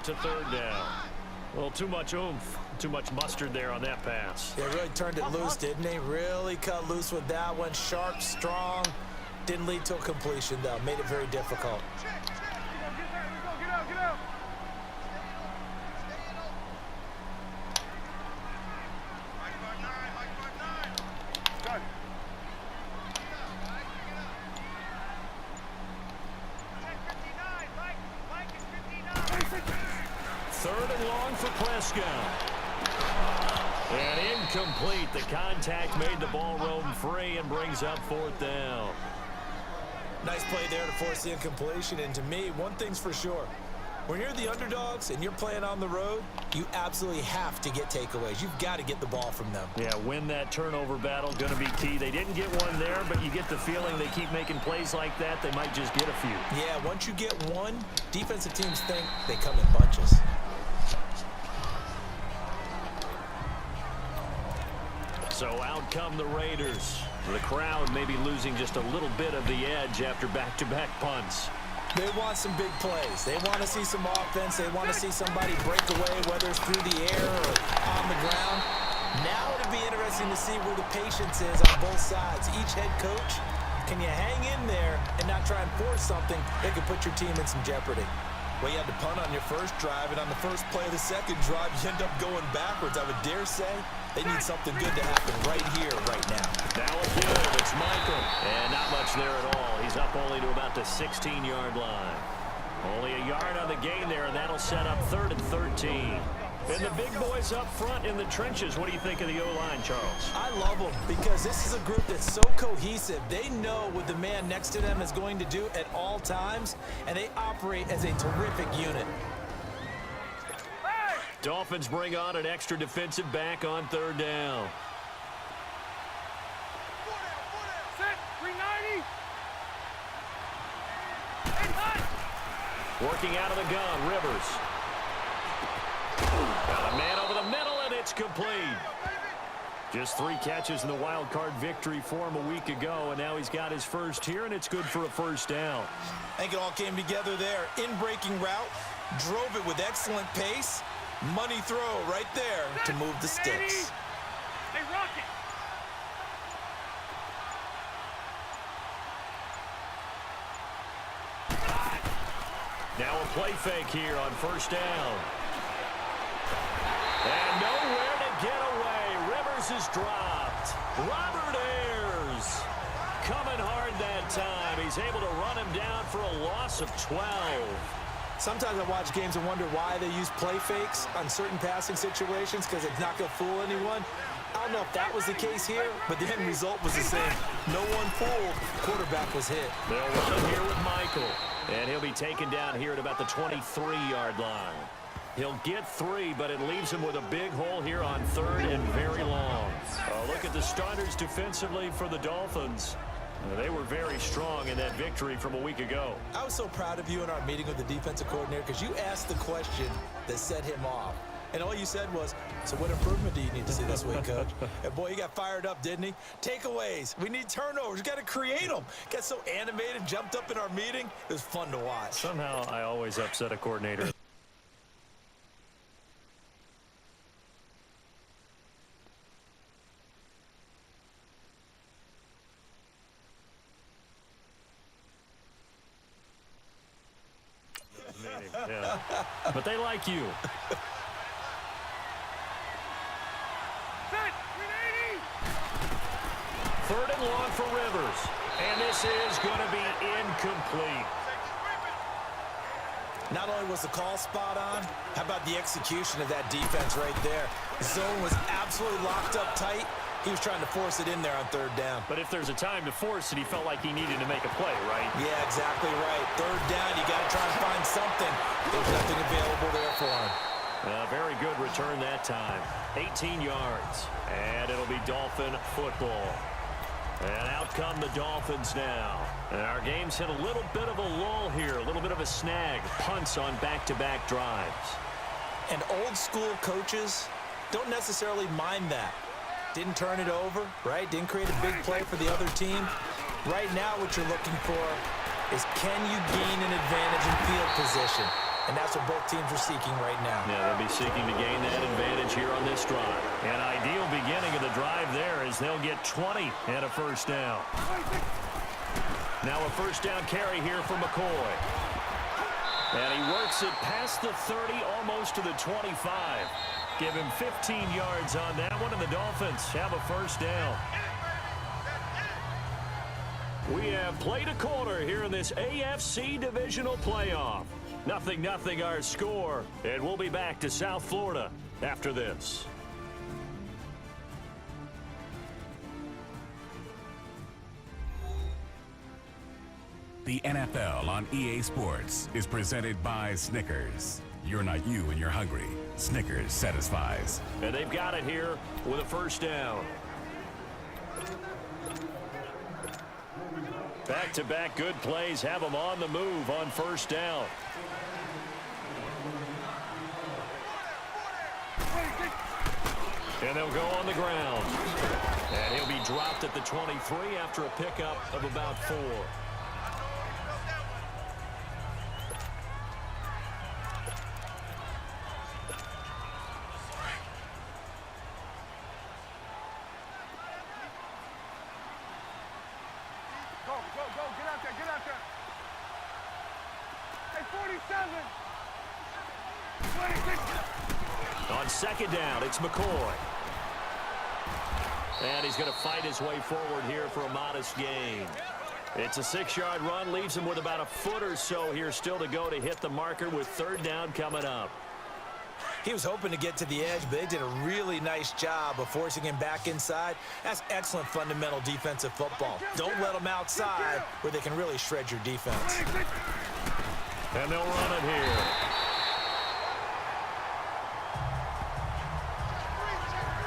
to third down. Well, too much oomph, too much mustard there on that pass. They really turned it loose, didn't they? Really cut loose with that one. Sharp, strong. Didn't lead to a completion, though. Made it very difficult. Get out. Third and long for Prescott. And incomplete. The contact made the ball roam free and brings up fourth down. Nice play there to force the incompletion. And to me, one thing's for sure. When you're the underdogs and you're playing on the road, you absolutely have to get takeaways. You've got to get the ball from them. Yeah, win that turnover battle, going to be key. They didn't get one there, but you get the feeling they keep making plays like that, they might just get a few. Yeah, once you get one, defensive teams think they come in bunches. So out come the Raiders. The crowd may be losing just a little bit of the edge after back-to-back punts. They want some big plays. They want to see some offense. They want to see somebody break away, whether it's through the air or on the ground. Now it'll be interesting to see where the patience is on both sides. Each head coach, can you hang in there and not try and force something that could put your team in some jeopardy? Well, you had to punt on your first drive, and on the first play of the second drive, you end up going backwards. I would dare say they need something good to happen right here, right now. Now a give. It's Michael. And not much there at all. He's up only to about the 16-yard line. Only a yard on the gain there, and that'll set up 3rd and 13. And the big boys up front in the trenches. What do you think of the O-line, Charles? I love them because this is a group that's so cohesive. They know what the man next to them is going to do at all times, and they operate as a terrific unit. Dolphins bring on an extra defensive back on 3rd down. Set, 390. Working out of the gun, Rivers. Got a man over the middle, and it's complete. Just 3 catches in the wild card victory for him a week ago, and now he's got his first here, and it's good for a first down. I think it all came together there. In-breaking route, drove it with excellent pace. Money throw right there to move the sticks. Hey, Rocket. Now a play fake here on first down. And nowhere to get away. Rivers is dropped. Robert Ayers coming hard that time. He's able to run him down for a loss of 12. Sometimes I watch games and wonder why they use play fakes on certain passing situations because it's not going to fool anyone. I don't know if that was the case here, but the end result was the same. No one fooled. Quarterback was hit. They'll run here with Michael. And he'll be taken down here at about the 23-yard line. He'll get 3, but it leaves him with a big hole here on 3rd and very long. Look at the starters defensively for the Dolphins. They were very strong in that victory from a week ago. I was so proud of you in our meeting with the defensive coordinator because you asked the question that set him off. And all you said was, so what improvement do you need to see this week, Coach? And boy, he got fired up, didn't he? Takeaways. We need turnovers. We got to create them. Got so animated, jumped up in our meeting. It was fun to watch. Somehow I always upset a coordinator. Yeah. But they like you. Set, 380. 3rd and long for Rivers. And this is going to be incomplete. Not only was the call spot on, how about the execution of that defense right there? The zone was absolutely locked up tight. He was trying to force it in there on 3rd down. But if there's a time to force it, he felt like he needed to make a play, right? Yeah, exactly right. 3rd down, you got to try and find something. There's nothing available there for him. Very good return that time. 18 yards. And it'll be Dolphin football. And out come the Dolphins now. And our game's hit a little bit of a lull here, a little bit of a snag. Punts on back-to-back drives. And old school coaches don't necessarily mind that. Didn't turn it over, right? Didn't create a big play for the other team. Right now what you're looking for is can you gain an advantage in field position? and that's what both teams are seeking right now. Yeah, they'll be seeking to gain that advantage here on this drive. An ideal beginning of the drive there as they'll get 20 and a first down. Now a first down carry here for McCoy. And he works it past the 30, almost to the 25. Give him 15 yards on that one, and the Dolphins have a first down. We have played a quarter here in this AFC divisional playoff. 0-0 our score, and we'll be back to South Florida after this. The NFL on EA Sports is presented by Snickers. You're not you when you're hungry. Snickers satisfies. And they've got it here with a first down. Back-to-back good plays have them on the move on first down. And they'll go on the ground. And he'll be dropped at the 23 after a pickup of about 4. Go, get out there. Hey, 47. 26. On second down, it's McCoy. And he's going to fight his way forward here for a modest gain. It's a 6-yard run, leaves him with about a foot or so here still to go to hit the marker with third down coming up. He was hoping to get to the edge, but they did a really nice job of forcing him back inside. That's excellent fundamental defensive football. Don't let them outside where they can really shred your defense. And they'll run it here.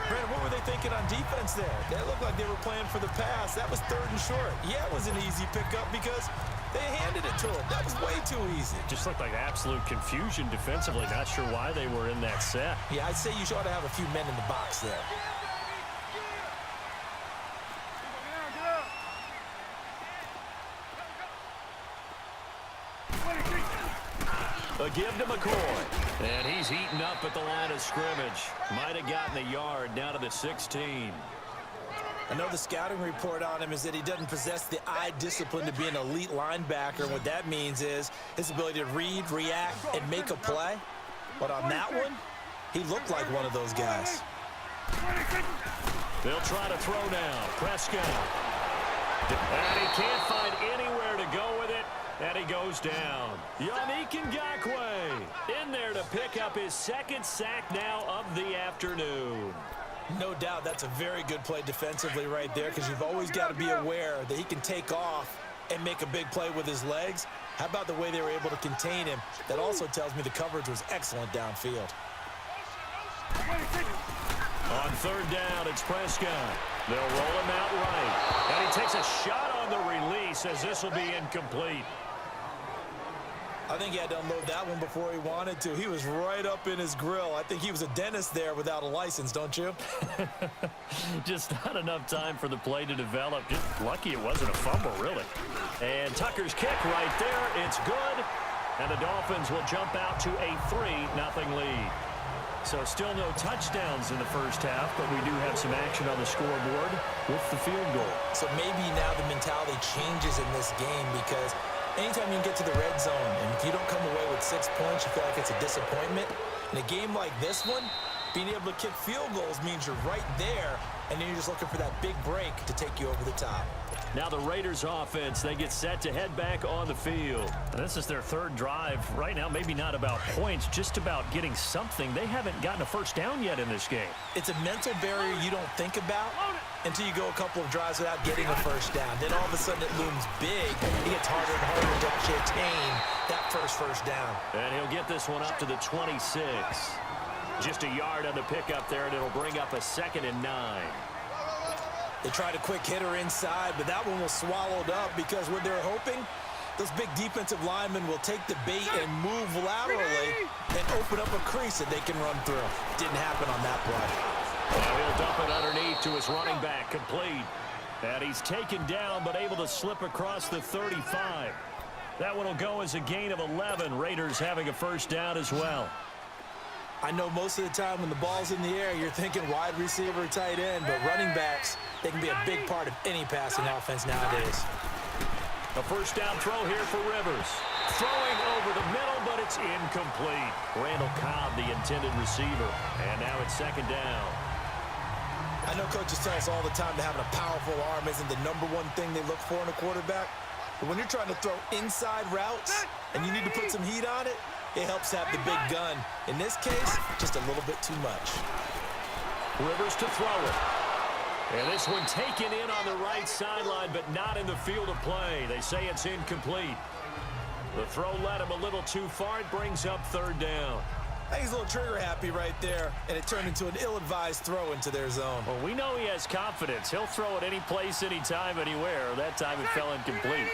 Brandon, what were they thinking on defense there? They looked like they were playing for the pass. That was 3rd and short. Yeah, it was an easy pickup because they handed it to him. That was way too easy. Just looked like absolute confusion defensively. Not sure why they were in that set. Yeah, I'd say you ought to have a few men in the box there. A give to McCoy. And he's eaten up at the line of scrimmage. Might have gotten a yard down to the 16. I know the scouting report on him is that he doesn't possess the eye discipline to be an elite linebacker. And what that means is his ability to read, react, and make a play. But on that one, he looked like one of those guys. They'll try to throw now. Prescott. And he can't find anywhere to go with it. And he goes down. Yannick Ngakoue in there to pick up his 2nd sack now of the afternoon. No doubt that's a very good play defensively right there because you've always got to be aware that he can take off and make a big play with his legs. How about the way they were able to contain him? That also tells me the coverage was excellent downfield. On third down, it's Prescott. They'll roll him out right. And he takes a shot on the release as this will be incomplete. I think he had to unload that one before he wanted to. He was right up in his grill. I think he was a dentist there without a license, don't you? Just not enough time for the play to develop. Just lucky it wasn't a fumble, really. And Tucker's kick right there. It's good. And the Dolphins will jump out to a 3-0 lead. So still no touchdowns in the first half, but we do have some action on the scoreboard with the field goal. So maybe now the mentality changes in this game because anytime you can get to the red zone and if you don't come away with 6 points, you feel like it's a disappointment. In a game like this one, being able to kick field goals means you're right there, and then you're just looking for that big break to take you over the top. Now the Raiders offense, they get set to head back on the field. And this is their 3rd drive. Right now, maybe not about points, just about getting something. They haven't gotten a first down yet in this game. It's a mental barrier you don't think about until you go a couple of drives without getting a first down. Then all of a sudden it looms big. It gets harder and harder to actually attain that first down. And he'll get this one up to the 26. Just a yard on the pickup there, and it'll bring up a 2nd and 9. They tried a quick hitter inside, but that one was swallowed up because what they're hoping, those big defensive linemen will take the bait and move laterally and open up a crease that they can run through. Didn't happen on that play. Well, he'll dump it underneath to his running back, complete. And he's taken down, but able to slip across the 35. That one will go as a gain of 11. Raiders having a first down as well. I know most of the time when the ball's in the air, you're thinking wide receiver, tight end, but running backs, they can be a big part of any passing offense nowadays. A first down throw here for Rivers. Throwing over the middle, but it's incomplete. Randall Cobb, the intended receiver. And now it's second down. I know coaches tell us all the time that having a powerful arm isn't the number one thing they look for in a quarterback. But when you're trying to throw inside routes and you need to put some heat on it, it helps have the big gun. In this case, just a little bit too much. Rivers to throw it. And this one taken in on the right sideline, but not in the field of play. They say it's incomplete. The throw led him a little too far. It brings up third down. I think he's a little trigger happy right there, and it turned into an ill-advised throw into their zone. Well, we know he has confidence. He'll throw it any place, anytime, anywhere. That time it fell incomplete.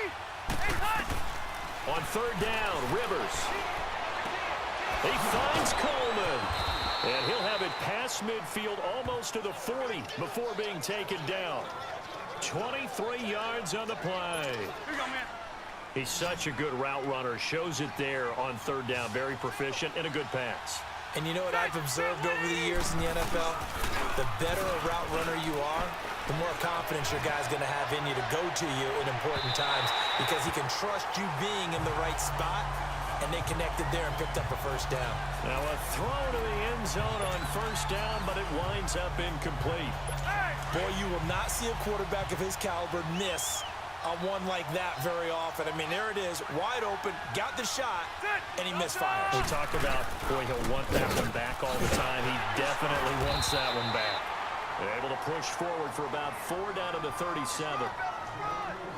On third down, Rivers. He finds Coleman. And he'll have it past midfield almost to the 40 before being taken down. 23 yards on the play. Here you go, man. He's such a good route runner. Shows it there on third down. Very proficient and a good pass. And you know what I've observed over the years in the NFL? The better a route runner you are, the more confidence your guy's going to have in you to go to you in important times because he can trust you being in the right spot, and they connected there and picked up a first down. Now a throw to the end zone on first down, but it winds up incomplete. Boy, you will not see a quarterback of his caliber miss on one like that very often. I mean, there it is, wide open, got the shot, and he misfires. We talk about, boy, he'll want that one back all the time. He definitely wants that one back. They're able to push forward for about 4 down to the 37.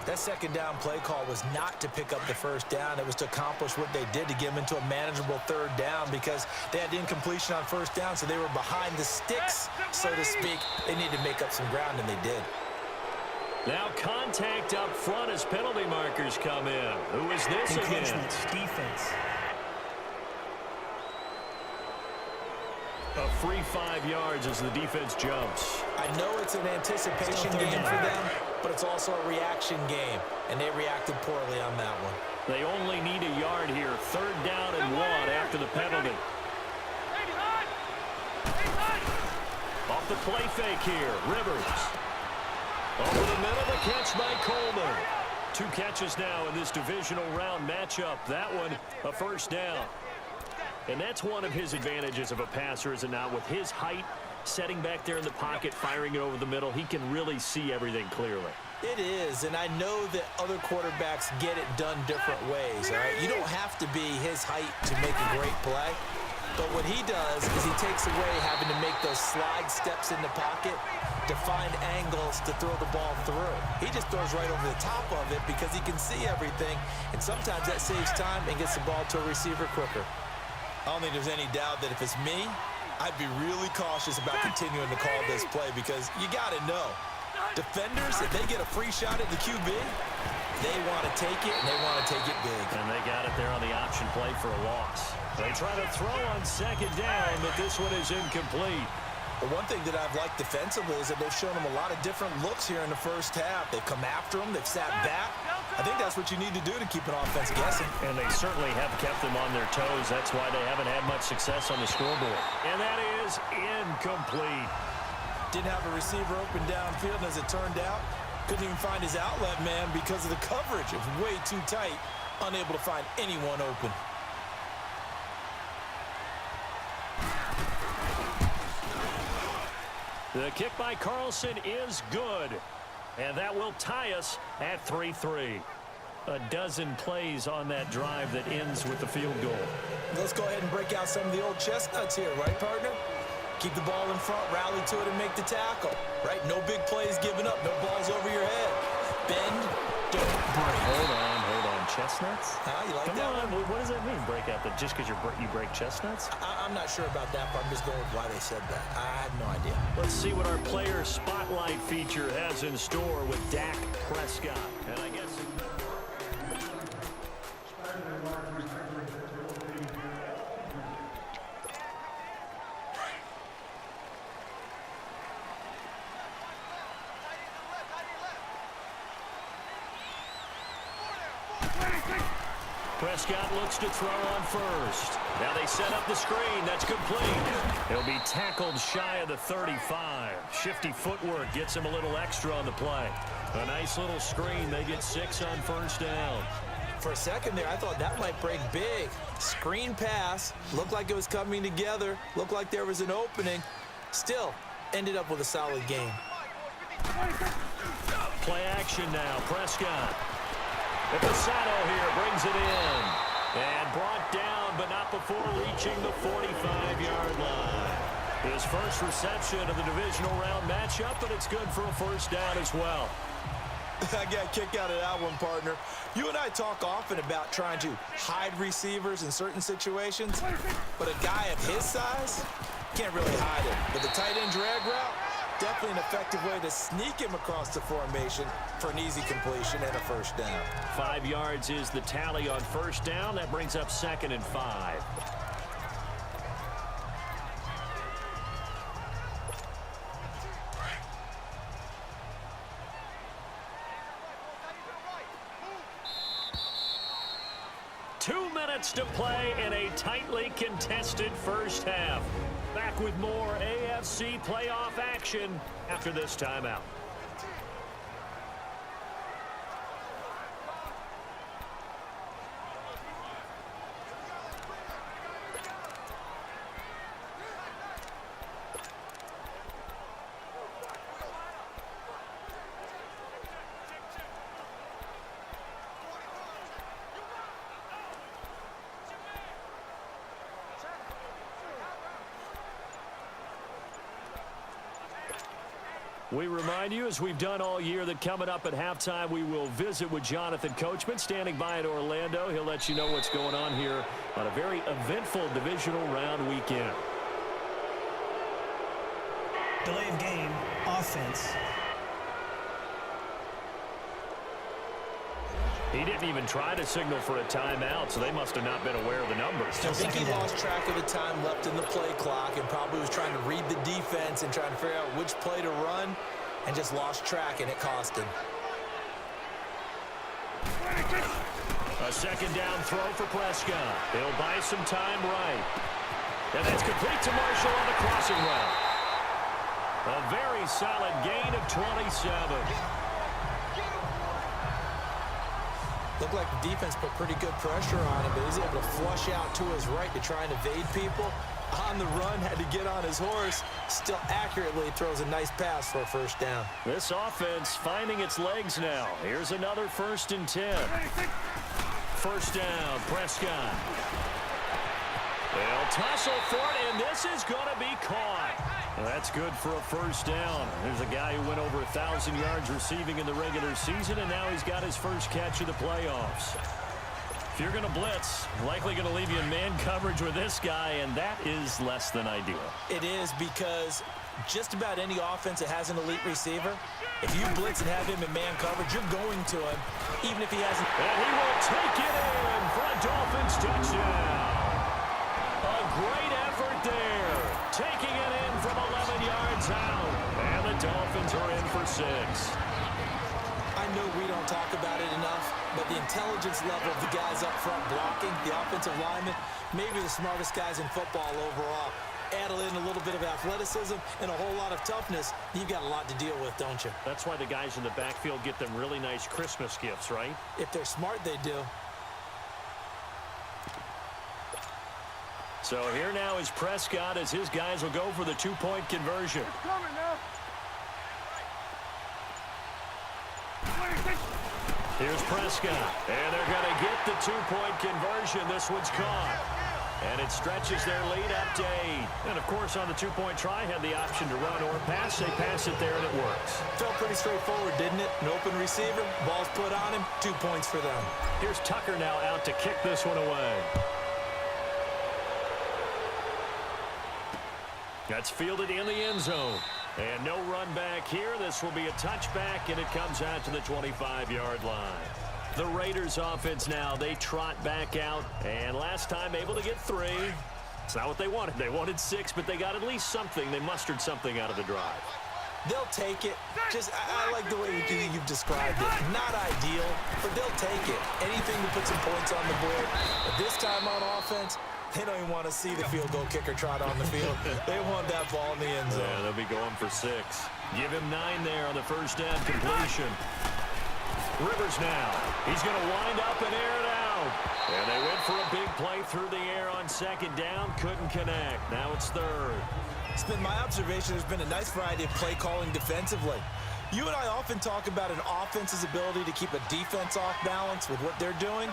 That second down play call was not to pick up the first down. It was to accomplish what they did to get them into a manageable third down because they had incompletion on first down, so they were behind the sticks, so to speak. They needed to make up some ground, and they did. Now contact up front as penalty markers come in. Who is this against? Defense. A free 5 yards as the defense jumps. I know it's an anticipation game for them, but it's also a reaction game, and they reacted poorly on that one. They only need a yard here. Third down and 1 after the penalty. Off the play fake here, Rivers. Over the middle, the catch by Coleman. 2 catches now in this divisional round matchup. That one, a first down. And that's one of his advantages of a passer, is it not? With his height, setting back there in the pocket, firing it over the middle, he can really see everything clearly. It is, and I know that other quarterbacks get it done different ways, all right? You don't have to be his height to make a great play. But what he does is he takes away having to make those slide steps in the pocket to find angles to throw the ball through. He just throws right over the top of it because he can see everything, and sometimes that saves time and gets the ball to a receiver quicker. I don't think there's any doubt that if it's me, I'd be really cautious about continuing to call this play because you got to know, defenders, if they get a free shot at the QB, they want to take it, and they want to take it big. And they got it there on the option play for a loss. They try to throw on second down, but this one is incomplete. The one thing that I've liked defensively is that they've shown them a lot of different looks here in the first half. They've come after them. They've sat back. I think that's what you need to do to keep an offense guessing. And they certainly have kept them on their toes. That's why they haven't had much success on the scoreboard. And that is incomplete. Didn't have a receiver open downfield, and as it turned out, couldn't even find his outlet man because of the coverage. It was way too tight, unable to find anyone open. The kick by Carlson is good. And that will tie us at 3-3. A dozen plays on that drive that ends with the field goal. Let's go ahead and break out some of the old chestnuts here, right, partner? Keep the ball in front, rally to it, and make the tackle, right? No big plays given up, no balls over your head. Bend, don't break. Hold on. Chestnuts? You like Come that on, one? what does that mean, break out? That just because you break chestnuts? I'm not sure about that, but I'm just going with why they said that. I have no idea. Let's see what our player spotlight feature has in store with Dak Prescott. And I guess... Prescott looks to throw on first. Now they set up the screen. That's complete. He'll be tackled shy of the 35. Shifty footwork gets him a little extra on the play. A nice little screen. They get 6 on first down. For a second there, I thought that might break big. Screen pass. Looked like it was coming together. Looked like there was an opening. Still, ended up with a solid game. Play action now. Prescott. Passato here brings it in. And brought down, but not before reaching the 45-yard line. His first reception of the divisional round matchup, but it's good for a first down as well. I got a kick out of that one, partner. You and I talk often about trying to hide receivers in certain situations, but a guy of his size can't really hide it. But the tight end drag route, definitely an effective way to sneak him across the formation for an easy completion and a first down. 5 yards is the tally on first down. That brings up 2nd and 5. To play in a tightly contested first half. Back with more AFC playoff action after this timeout. We remind you, as we've done all year, that coming up at halftime, we will visit with Jonathan Coachman, standing by in Orlando. He'll let you know what's going on here on a very eventful divisional round weekend. Delay of game, offense. He didn't even try to signal for a timeout, so they must have not been aware of the numbers. I think he lost track of the time left in the play clock and probably was trying to read the defense and trying to figure out which play to run and just lost track, and it cost him. A second down throw for Prescott. He'll buy some time right. And that's complete to Marshall on the crossing route. A very solid gain of 27. Looked like the defense put pretty good pressure on him, but he's able to flush out to his right to try and evade people. On the run, had to get on his horse. Still accurately throws a nice pass for a first down. This offense finding its legs now. Here's another 1st and 10. First down, Prescott. They'll tussle for it, and this is going to be caught. Well, that's good for a first down. There's a guy who went over 1,000 yards receiving in the regular season, and now he's got his first catch of the playoffs. If you're going to blitz, likely going to leave you in man coverage with this guy, and that is less than ideal. It is, because just about any offense that has an elite receiver, if you blitz and have him in man coverage, you're going to him, even if he hasn't. And he will take it in for a Dolphins touchdown. A great effort there, taking it in from 11 yards out, and the Dolphins are in for 6. I know we don't talk about it enough, but the intelligence level of the guys up front blocking, the offensive linemen, maybe the smartest guys in football overall. Add in a little bit of athleticism and a whole lot of toughness, you've got a lot to deal with, don't you? That's why the guys in the backfield get them really nice Christmas gifts, right? If they're smart, they do. So here now is Prescott as his guys will go for the 2-point conversion. It's coming now. Here's Prescott, and they're going to get the 2-point conversion. This one's caught, and it stretches their lead up to 8. And, of course, on the 2-point try, had the option to run or pass. They pass it there, and it works. Felt pretty straightforward, didn't it? An open receiver, ball's put on him, 2 points for them. Here's Tucker now out to kick this one away. That's fielded in the end zone. And no run back here. This will be a touchback, and it comes out to the 25-yard line. The Raiders offense now, they trot back out. And last time able to get 3. It's not what they wanted. They wanted 6, but they got at least something. They mustered something out of the drive. They'll take it. I like the way you've described it. Not ideal, but they'll take it. Anything to put some points on the board. But this time on offense, they don't even want to see the field goal kicker trot on the field. They want that ball in the end zone. Yeah, they'll be going for 6. Give him 9 there on the first down completion. Rivers now. He's going to wind up and air it out. And they went for a big play through the air on second down. Couldn't connect. Now it's third. It's been my observation there's been a nice variety of play calling defensively. You and I often talk about an offense's ability to keep a defense off balance with what they're doing.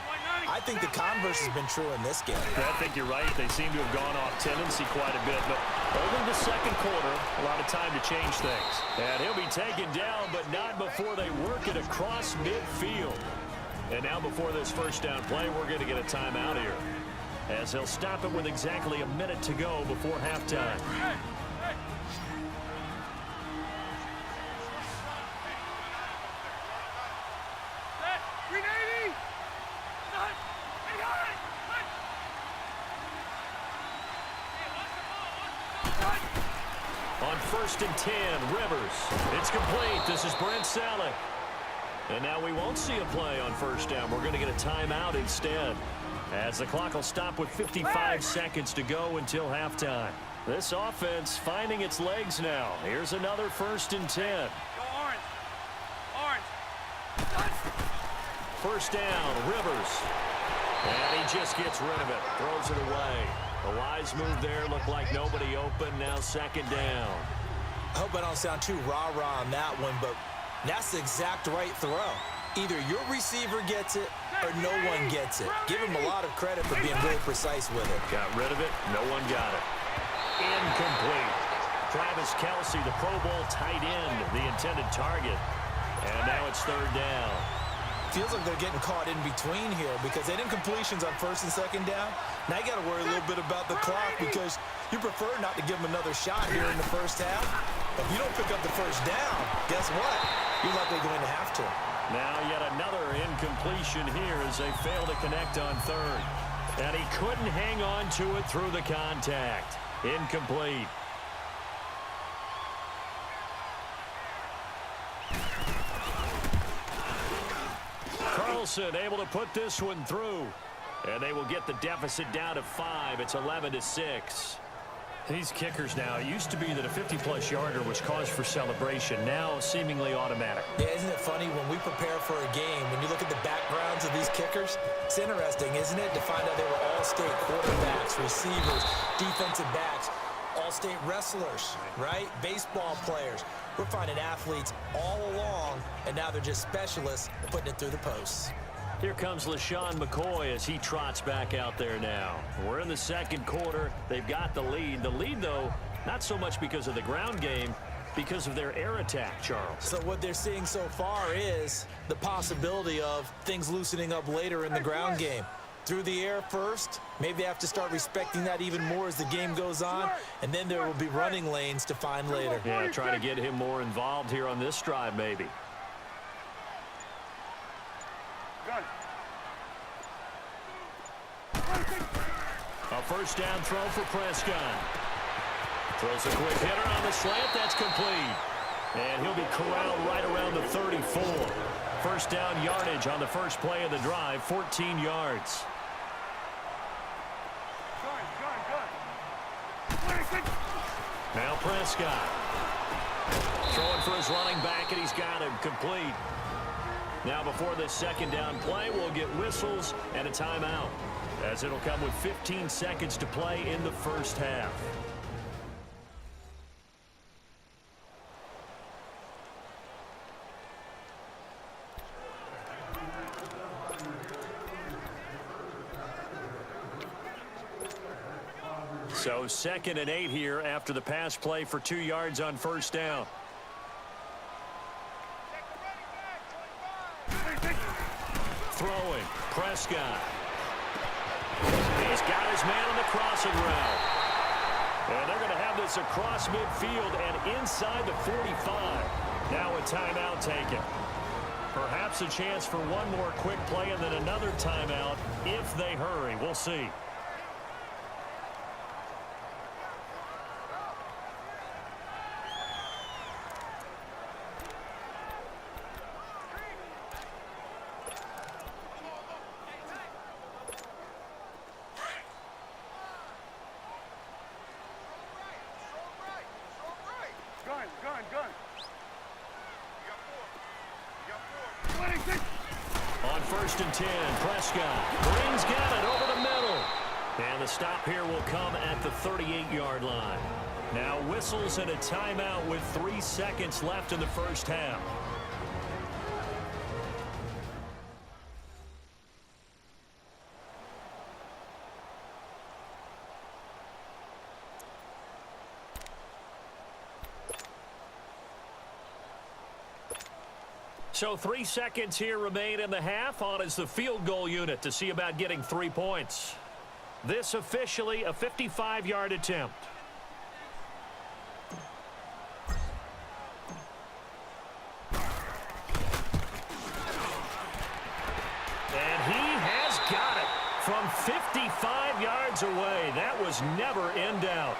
I think the converse has been true in this game. I think you're right. They seem to have gone off tendency quite a bit, but over the second quarter, a lot of time to change things. And he'll be taken down, but not before they work it across midfield. And now before this first down play, we're going to get a timeout here, as they'll stop it with exactly a minute to go before halftime. On 1st and 10, Rivers. It's complete. This is Brent Selleck. And now we won't see a play on first down. We're going to get a timeout instead, as the clock will stop with 55 seconds to go until halftime. This offense finding its legs now. Here's another 1st and 10. Go orange. Orange. First down, Rivers. And he just gets rid of it. Throws it away. A wise move there. Looked like nobody open. Now second down. I hope I don't sound too rah-rah on that one, but that's the exact right throw. Either your receiver gets it or no one gets it. Give him a lot of credit for being really precise with it. Got rid of it. No one got it. Incomplete. Travis Kelce, the Pro Bowl tight end, the intended target. And now it's third down. Feels like they're getting caught in between here because they didn't completions on 1st and 2nd down. Now you got to worry a little bit about the clock because you prefer not to give them another shot here in the first half. But if you don't pick up the first down, guess what? You're likely going to have to. Now yet another incompletion here as they fail to connect on third. And he couldn't hang on to it through the contact. Incomplete. Carlson able to put this one through. And they will get the deficit down to 5. It's 11-6. These kickers now, it used to be that a 50-plus yarder was cause for celebration. Now seemingly automatic. Yeah, isn't it funny when we prepare for a game, when you look at the backgrounds of these kickers, it's interesting, isn't it, to find out they were all-state quarterbacks, receivers, defensive backs, all-state wrestlers, right? Baseball players. We're finding athletes all along, and now they're just specialists putting it through the posts. Here comes LaShawn McCoy as he trots back out there now. We're in the second quarter. They've got the lead. The lead, though, not so much because of the ground game, because of their air attack, Charles. So what they're seeing so far is the possibility of things loosening up later in the ground game. Through the air first, maybe they have to start respecting that even more as the game goes on, and then there will be running lanes to find later. Yeah, try to get him more involved here on this drive, maybe. Gun. A first down throw for Prescott. Throws a quick hitter on the slant. That's complete. And he'll be corralled right around the 34. First down yardage on the first play of the drive, 14 yards. Now Prescott. Throwing for his running back, and he's got him complete. Now before this second down play, we'll get whistles and a timeout, as it'll come with 15 seconds to play in the first half. So 2nd and 8 here after the pass play for 2 yards on first down. Throwing, Prescott. He's got his man on the crossing route. And they're going to have this across midfield and inside the 45. Now a timeout taken. Perhaps a chance for one more quick play and then another timeout if they hurry. We'll see. 1st and 10. Prescott. Green's got it over the middle. And the stop here will come at the 38-yard line. Now whistles and a timeout with 3 seconds left in the first half. So 3 seconds here remain in the half. On is the field goal unit to see about getting 3 points. This officially a 55-yard attempt. And he has got it from 55 yards away. That was never in doubt.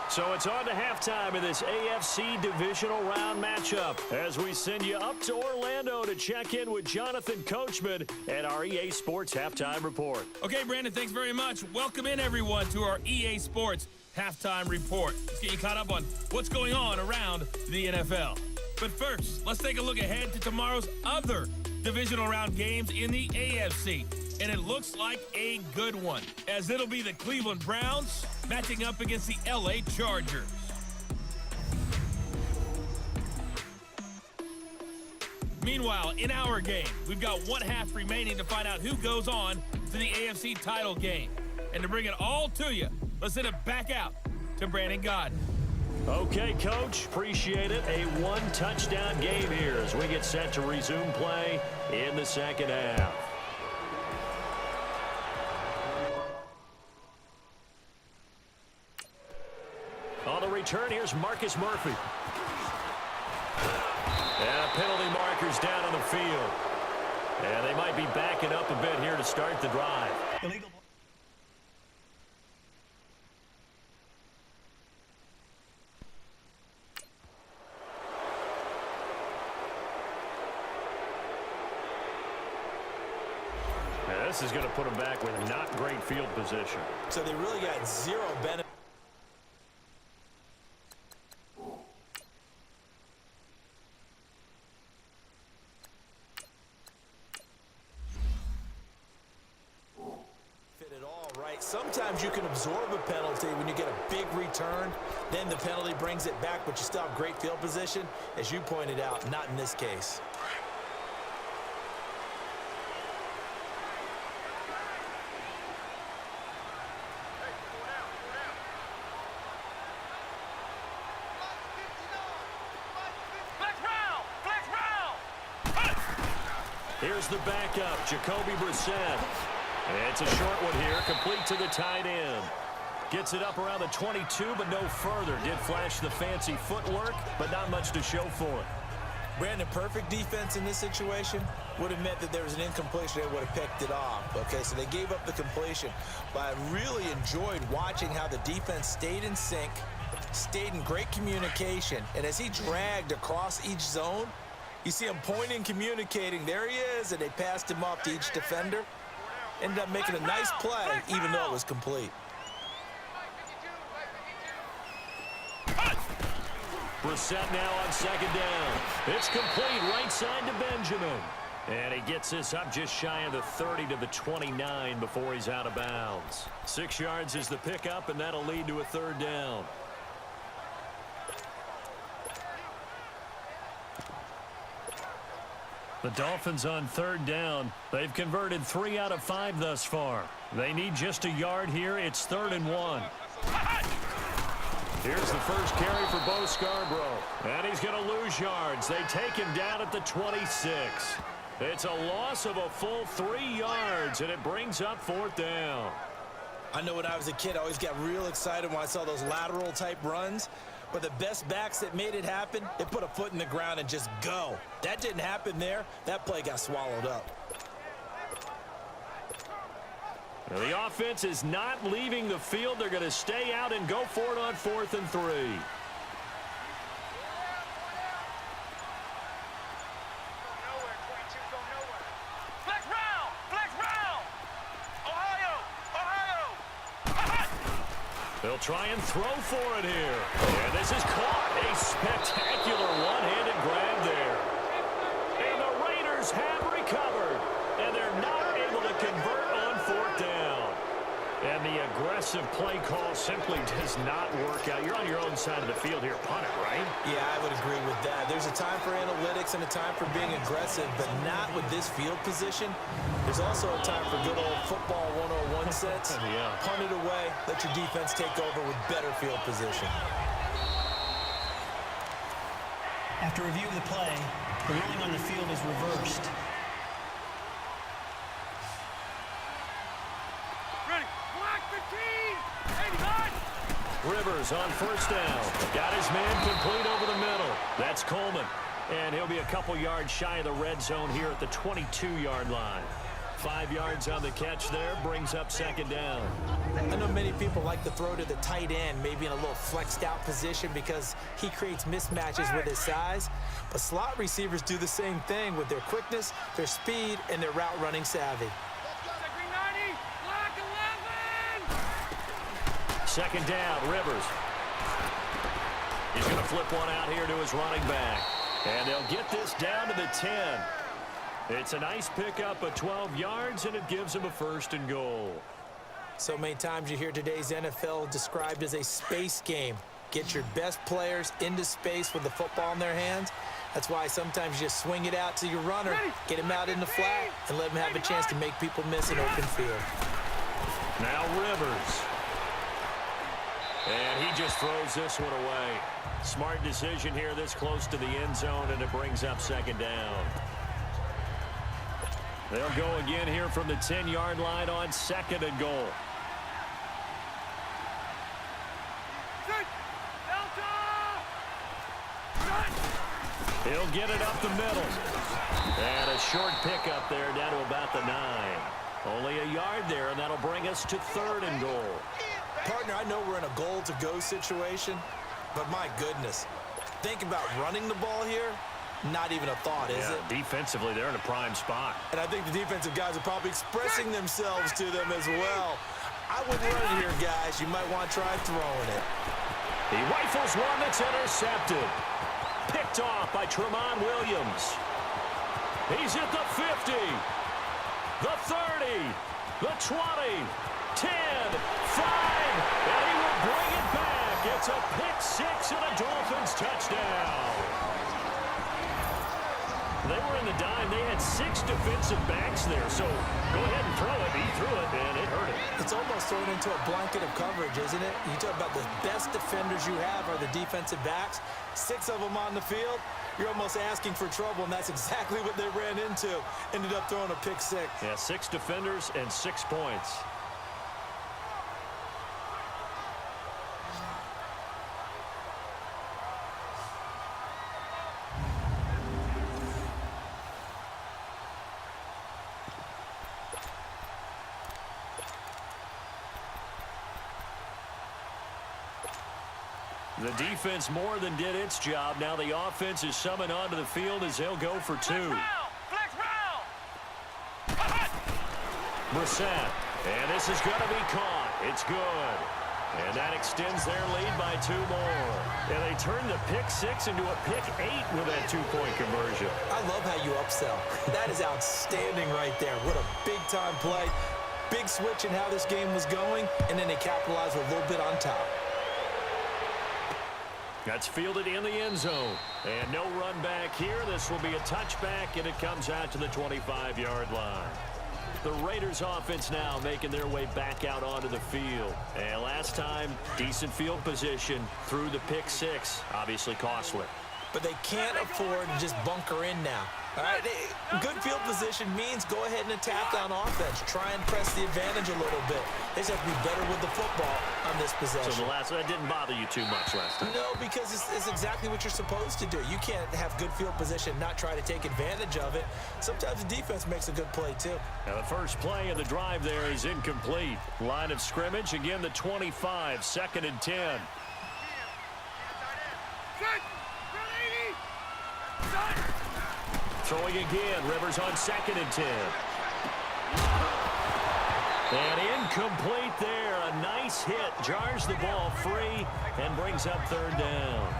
So it's on to halftime in this AFC divisional round matchup as we send you up to Orlando to check in with Jonathan Coachman at our EA Sports Halftime Report. Okay, Brandon, thanks very much. Welcome in, everyone, to our EA Sports Halftime Report. Let's get you caught up on what's going on around the NFL. But first, let's take a look ahead to tomorrow's other divisional round games in the AFC. And it looks like a good one, as it'll be the Cleveland Browns matching up against the LA Chargers. Meanwhile, in our game, we've got 1 half remaining to find out who goes on to the AFC title game. And to bring it all to you, let's send it back out to Brandon Godden. Okay, Coach, appreciate it. A 1-touchdown game here as we get set to resume play in the second half. On the return, here's Marcus Murphy. And penalty markers down on the field. And they might be backing up a bit here to start the drive. Illegal. Now, this is going to put them back with not great field position. So they really got zero benefit. Sometimes you can absorb a penalty when you get a big return. Then the penalty brings it back, but you still have great field position. As you pointed out, not in this case. Here's the backup, Jacoby Brissett. It's a short one here, complete to the tight end. Gets it up around the 22, but no further. Did flash the fancy footwork, but not much to show for it. Brandon, perfect defense in this situation would have meant that there was an incompletion. They would have picked it off. Okay, so they gave up the completion. But I really enjoyed watching how the defense stayed in sync, stayed in great communication. And as he dragged across each zone, you see him pointing, communicating. There he is, and they passed him off to each defender. Ended up making a nice play, even though it was complete. Brissett now on second down. It's complete right side to Benjamin. And he gets this up just shy of the 30 to the 29 before he's out of bounds. 6 yards is the pickup, and that'll lead to a third down. The Dolphins on third down. They've converted 3 out of 5 thus far. They need just a yard here. It's 3rd and 1. Here's the first carry for Bo Scarborough. And he's going to lose yards. They take him down at the 26. It's a loss of a full 3 yards, and it brings up 4th down. I know when I was a kid, I always got real excited when I saw those lateral type runs. But the best backs that made it happen, they put a foot in the ground and just go. That didn't happen there. That play got swallowed up. Now the offense is not leaving the field. They're going to stay out and go for it on 4th and 3. They'll try and throw for it here. And this is caught. A spectacular one-handed grab there. And the Raiders have recovered. And they're not defensive play call simply does not work out. You're on your own side of the field here. Punt it, right? Yeah, I would agree with that. There's a time for analytics and a time for being aggressive, but not with this field position. There's also a time for good old football 101 sense. Yeah. Punt it away. Let your defense take over with better field position. After review of the play, the ruling on the field is reversed. Ready. Block the team. Hey, hot. Rivers on first down. Got his man complete over the middle. That's Coleman. And he'll be a couple yards shy of the red zone here at the 22-yard line. 5 yards on the catch there, brings up second down. I know many people like to throw to the tight end, maybe in a little flexed out position because he creates mismatches with his size. But slot receivers do the same thing with their quickness, their speed, and their route running savvy. Green 90. Block 11. Second down, Rivers. He's going to flip one out here to his running back. And they'll get this down to the 10. It's a nice pickup of 12 yards, and it gives him a first and goal. So many times you hear today's NFL described as a space game. Get your best players into space with the football in their hands. That's why sometimes you just swing it out to your runner, get him out in the flat, and let him have a chance to make people miss an open field. Now Rivers. And he just throws this one away. Smart decision here this close to the end zone, and it brings up second down. They'll go again here from the 10-yard line on second and goal. He'll get it up the middle. And a short pickup there down to about the 9. Only a yard there, and that'll bring us to third and goal. Partner, I know we're in a goal-to-go situation, but my goodness, think about running the ball here. Not even a thought, is it? Defensively, they're in a prime spot. And I think the defensive guys are probably expressing themselves to them as well. I wouldn't run it here, guys. You might want to try throwing it. He rifles one that's intercepted. Picked off by Tremont Williams. He's at the 50, the 30, the 20, 10, 5, and he will bring it back. It's a pick six and a Dolphins touchdown. They were in the dime. They had 6 defensive backs there, so go ahead and throw it. He threw it, and it hurt him. It's almost thrown into a blanket of coverage, isn't it? You talk about the best defenders you have are the defensive backs. 6 of them on the field. You're almost asking for trouble, and that's exactly what they ran into. Ended up throwing a pick six. Yeah, 6 defenders and 6 points. The defense more than did its job. Now the offense is summoned onto the field as they'll go for 2. Flex round. Brissett. And this is going to be caught. It's good. And that extends their lead by 2 more. And they turn the pick 6 into a pick 8 with that 2-point conversion. I love how you upsell. That is outstanding right there. What a big-time play. Big switch in how this game was going, and then they capitalized with a little bit on top. That's fielded in the end zone. And no run back here. This will be a touchback, and it comes out to the 25-yard line. The Raiders offense now making their way back out onto the field. And last time, decent field position through the pick 6. Obviously costly. But they can't afford to just bunker in now. All right, good field position means go ahead and attack on offense. Try and press the advantage a little bit. They just have to be better with the football on this possession. So that didn't bother you too much last time? No, because it's exactly what you're supposed to do. You can't have good field position, not try to take advantage of it. Sometimes the defense makes a good play, too. Now the first play of the drive there is incomplete. Line of scrimmage, again the 25, 2nd and 10. Set. Ready. Set. Throwing again, Rivers on 2nd and 10. And incomplete there. A nice hit. Jars the ball free and brings up 3rd down.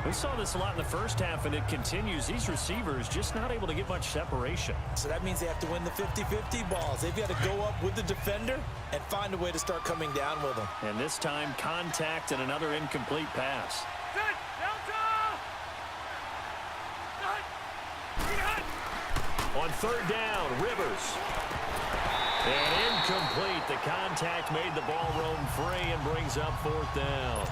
We saw this a lot in the first half, and it continues. These receivers just not able to get much separation. So that means they have to win the 50-50 balls. They've got to go up with the defender and find a way to start coming down with them. And this time, contact and another incomplete pass. Set. Delta. Set. On third down, Rivers. And incomplete. The contact made the ball roam free and brings up fourth down.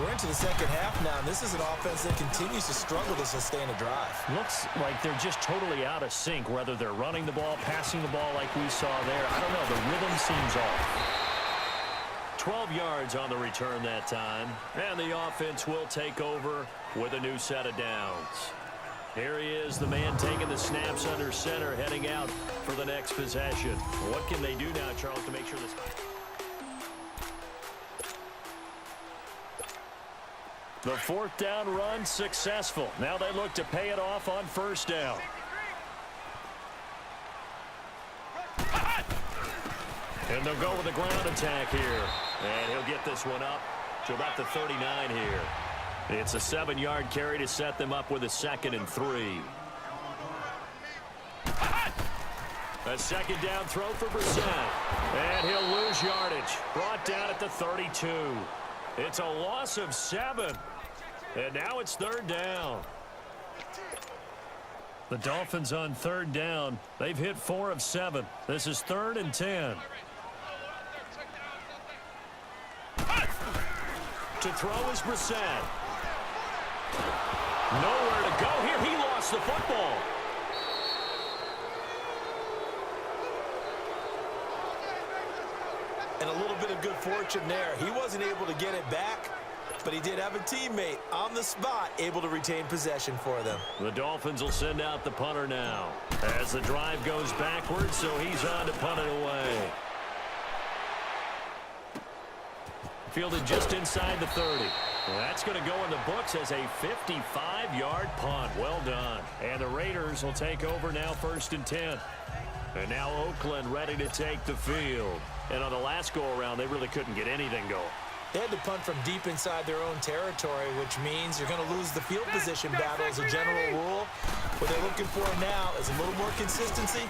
We're into the second half now, and this is an offense that continues to struggle to sustain a drive. Looks like they're just totally out of sync, whether they're running the ball, passing the ball like we saw there. I don't know. The rhythm seems off. 12 yards on the return that time, and the offense will take over with a new set of downs. Here he is, the man taking the snaps under center, heading out for the next possession. What can they do now, Charles, to make sure this... The fourth down run successful. Now they look to pay it off on first down. And they'll go with a ground attack here. And he'll get this one up to about the 39 here. It's a 7-yard carry to set them up with a 2nd and 3. A second down throw for Brissett. And he'll lose yardage. Brought down at the 32. It's a loss of 7. And now it's third down. The Dolphins on third down. They've hit 4 of 7. This is 3rd and 10. To throw is Brissett. Nowhere to go here. He lost the football. And a little bit of good fortune there. He wasn't able to get it back, but he did have a teammate on the spot able to retain possession for them. The Dolphins will send out the punter now as the drive goes backwards, so he's on to punt it away. Fielded just inside the 30. That's going to go in the books as a 55-yard punt. Well done. And the Raiders will take over now, 1st and 10. And now Oakland ready to take the field. And on the last go-around, they really couldn't get anything going. They had to punt from deep inside their own territory, which means you're going to lose the field position battle as a general rule. What they're looking for now is a little more consistency,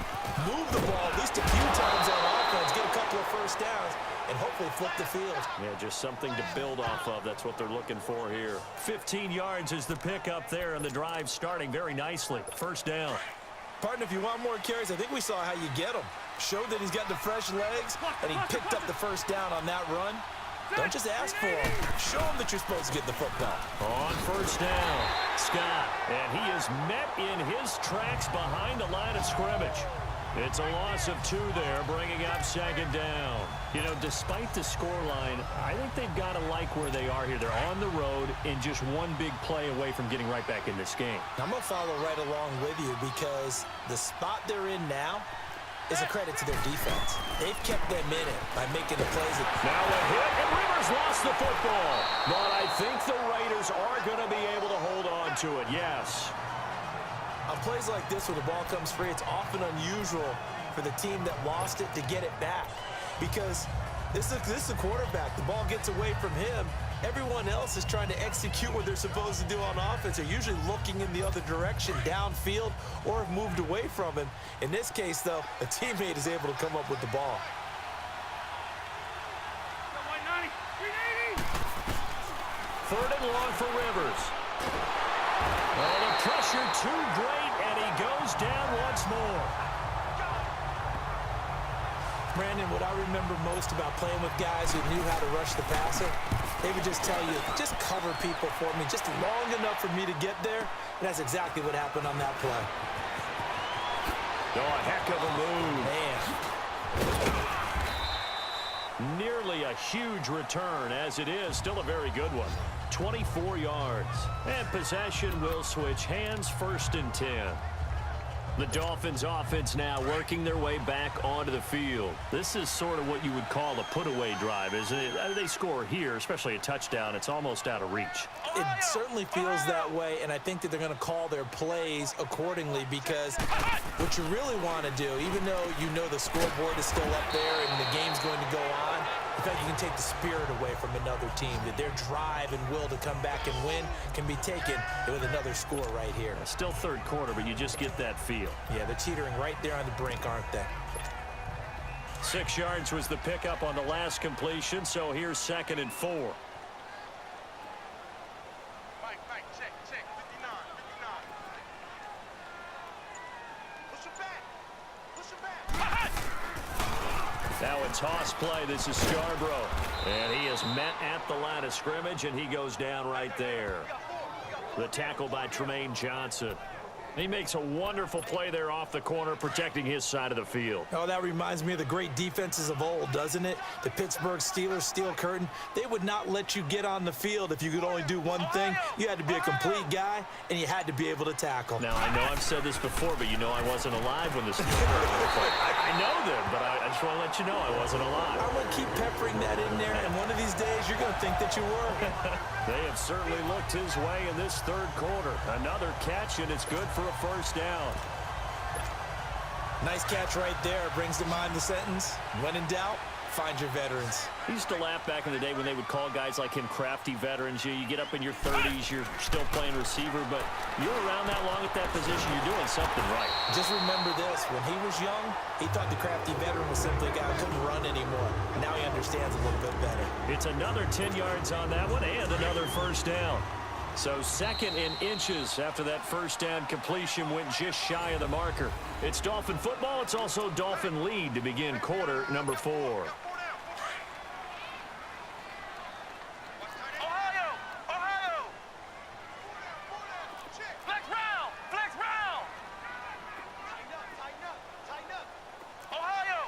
move the ball at least a few times on offense, get a couple of first downs, and hopefully flip the field. Yeah, just something to build off of. That's what they're looking for here. 15 yards is the pickup there, and the drive starting very nicely. First down. Partner, if you want more carries, I think we saw how you get them. Showed that he's got the fresh legs, and he picked up the first down on that run. Don't just ask for him. Show him that you're supposed to get the football. On first down, Scott. And he is met in his tracks behind the line of scrimmage. It's a loss of 2 there, bringing up 2nd down. You know, despite the scoreline, I think they've got to like where they are here. They're on the road and just one big play away from getting right back in this game. I'm going to follow right along with you because the spot they're in now is a credit to their defense. They've kept them in it by making the plays. Now a hit, and Rivers lost the football. But I think the Raiders are going to be able to hold on to it, yes. On plays like this, when the ball comes free, it's often unusual for the team that lost it to get it back. Because this is a quarterback. The ball gets away from him. Everyone else is trying to execute what they're supposed to do on offense. They're usually looking in the other direction, downfield, or have moved away from him. In this case, though, a teammate is able to come up with the ball. 3rd and long for Rivers. Oh, the pressure too great, and he goes down once more. Brandon, what I remember most about playing with guys who knew how to rush the passer, they would just tell you, just cover people for me, just long enough for me to get there. And that's exactly what happened on that play. Oh, a heck of a move. Man. Nearly a huge return, as it is still a very good one. 24 yards. And possession will switch hands, 1st and 10. The Dolphins offense now working their way back onto the field. This is sort of what you would call a put-away drive, isn't it? They score here, especially a touchdown. It's almost out of reach. It certainly feels that way, and I think that they're going to call their plays accordingly because what you really want to do, even though you know the scoreboard is still up there and the game's going to go on, the feel like you can take the spirit away from another team, that their drive and will to come back and win can be taken with another score right here. Still third quarter, but you just get that feel. Yeah, they're teetering right there on the brink, aren't they? 6 yards was the pickup on the last completion, so here's 2nd and 4. Check, 59. Push him back. Now a toss play. This is Scarborough. And he is met at the line of scrimmage, and he goes down right there. The tackle by Tremaine Johnson. He makes a wonderful play there off the corner, protecting his side of the field. Oh, that reminds me of the great defenses of old, doesn't it? The Pittsburgh Steelers, Steel Curtain, they would not let you get on the field if you could only do one thing. You had to be a complete guy, and you had to be able to tackle. Now, I know I've said this before, but you know I wasn't alive when the Steel Curtain was played. I know them, but I just want to let you know I wasn't alive. I'm going to keep peppering that in there, and one of these days you're going to think that you were. They have certainly looked his way in this third quarter. Another catch, and it's good for a first down. Nice catch right there. Brings to mind the sentence, when in doubt, find your veterans. I used to laugh back in the day when they would call guys like him crafty veterans. You get up in your 30s, you're still playing receiver, but you're around that long at that position, you're doing something right. Just remember this, when he was young, he thought the crafty veteran was simply a guy who couldn't run anymore. Now he understands a little bit better. It's another 10 yards on that one and another first down. So 2nd and inches after that first down completion went just shy of the marker. It's Dolphin football. It's also Dolphin lead to begin quarter number 4. Ohio! Flex round! Tighten up! Ohio!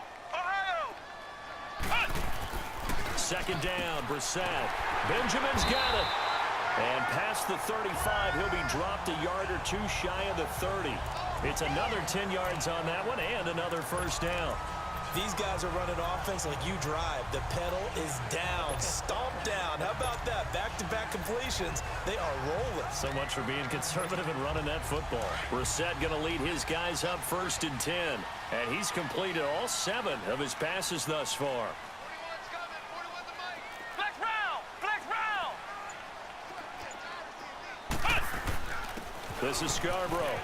2nd down, Brissett. Benjamin's got it. And past the 35, he'll be dropped a yard or two shy of the 30. It's another 10 yards on that one and another first down. These guys are running offense like you drive. The pedal is down, stomped down. How about that? Back-to-back completions. They are rolling. So much for being conservative and running that football. Brissett going to lead his guys up 1st and 10. And he's completed all 7 of his passes thus far. This is Scarborough.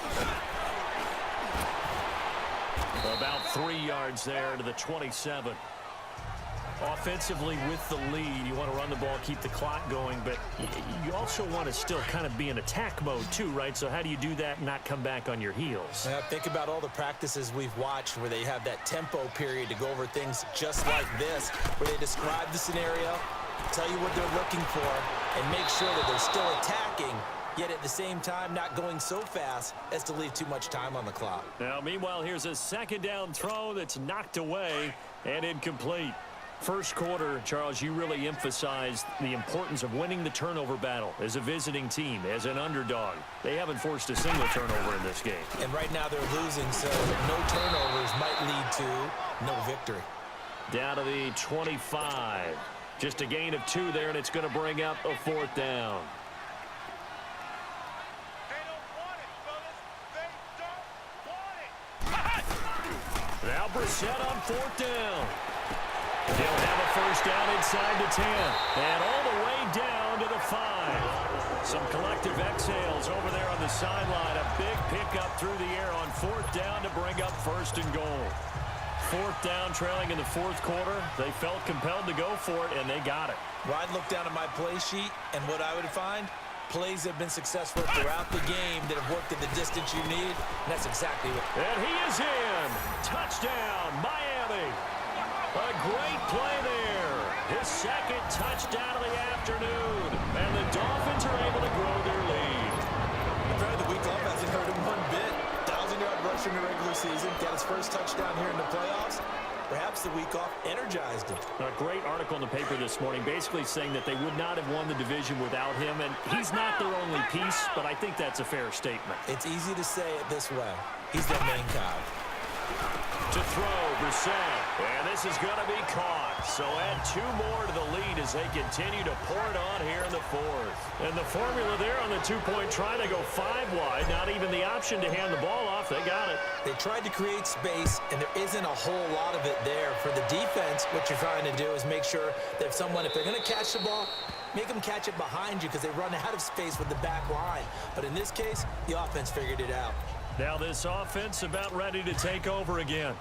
About 3 yards there to the 27. Offensively with the lead, you want to run the ball, keep the clock going, but you also want to still kind of be in attack mode too, right? So how do you do that and not come back on your heels? Yeah, think about all the practices we've watched where they have that tempo period to go over things just like this, where they describe the scenario, tell you what they're looking for, and make sure that they're still attacking, yet at the same time not going so fast as to leave too much time on the clock. Now, meanwhile, here's a 2nd down throw that's knocked away and incomplete. First quarter, Charles, you really emphasized the importance of winning the turnover battle as a visiting team, as an underdog. They haven't forced a single turnover in this game. And right now they're losing, so no turnovers might lead to no victory. Down to the 25. Just a gain of 2 there, and it's going to bring up a 4th down. Now Brissett on 4th down. He'll have a first down inside the 10. And all the way down to the 5. Some collective exhales over there on the sideline. A big pickup through the air on 4th down to bring up 1st and goal. 4th down, trailing in the 4th quarter. They felt compelled to go for it, and they got it. Well, I'd look down at my play sheet, and what I would find, plays have been successful throughout the game that have worked at the distance you need, and that's exactly what. And he is in. Touchdown, Miami. A great play there. His 2nd touchdown of the afternoon. And the Dolphins are able to grow their lead. Apparently the week off hasn't hurt him one bit. 1,000-yard rush in the regular season. Got his first touchdown here in the playoffs. Perhaps the week off energized him. A great article in the paper this morning basically saying that they would not have won the division without him. And he's not their only piece, but I think that's a fair statement. It's easy to say it this way. He's their main cog. To throw, Brissett. And this is going to be caught. So add 2 more to the lead as they continue to pour it on here in the fourth. And the formula there on the 2-point try, they go 5 wide. Not even the option to hand the ball off. They got it. They tried to create space, and there isn't a whole lot of it there. For the defense, what you're trying to do is make sure that if they're going to catch the ball, make them catch it behind you because they run out of space with the back line. But in this case, the offense figured it out. Now this offense about ready to take over again.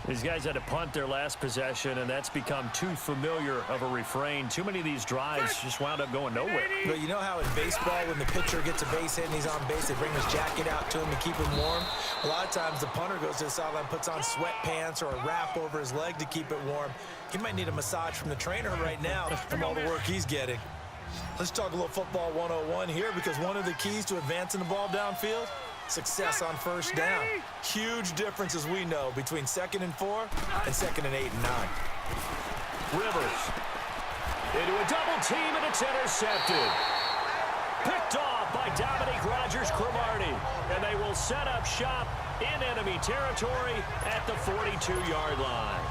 These guys had to punt their last possession, and that's become too familiar of a refrain. Too many of these drives just wound up going nowhere. But you know how in baseball, when the pitcher gets a base hit and he's on base, they bring his jacket out to him to keep him warm? A lot of times the punter goes to the sideline, puts on sweatpants or a wrap over his leg to keep it warm. He might need a massage from the trainer right now from all the work he's getting. Let's talk a little football 101 here, because one of the keys to advancing the ball downfield, success on first down. Huge difference, as we know, between 2nd and 4 and 2nd and 8 and 9. Rivers into a double team, and it's intercepted. Picked off by Dominique Rodgers-Cromartie, and they will set up shop in enemy territory at the 42-yard line.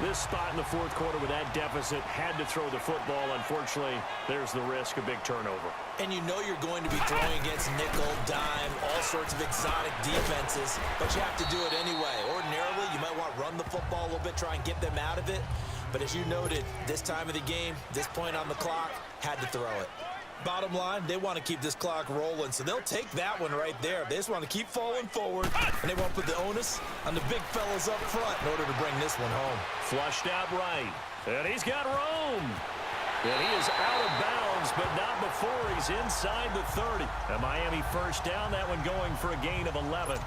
This spot in the fourth quarter with that deficit, had to throw the football. Unfortunately, there's the risk of big turnover. And you know you're going to be throwing against nickel, dime, all sorts of exotic defenses, but you have to do it anyway. Ordinarily, you might want to run the football a little bit, try and get them out of it. But as you noted, this time of the game, this point on the clock, had to throw it. Bottom line, they want to keep this clock rolling, so they'll take that one right there. They just want to keep falling forward, and they won't put the onus on the big fellas up front in order to bring this one home. Flushed out right, and he's got room. And he is out of bounds, but not before he's inside the 30. And Miami first down, that one going for a gain of 11.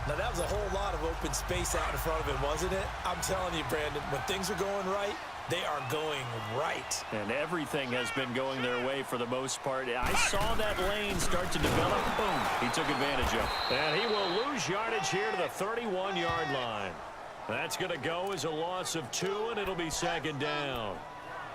Now, that was a whole lot of open space out in front of him, wasn't it? I'm telling you, Brandon, when things are going right, they are going right. And everything has been going their way for the most part. I saw that lane start to develop. Boom. He took advantage of it. And he will lose yardage here to the 31-yard line. That's going to go as a loss of 2, and it'll be 2nd down.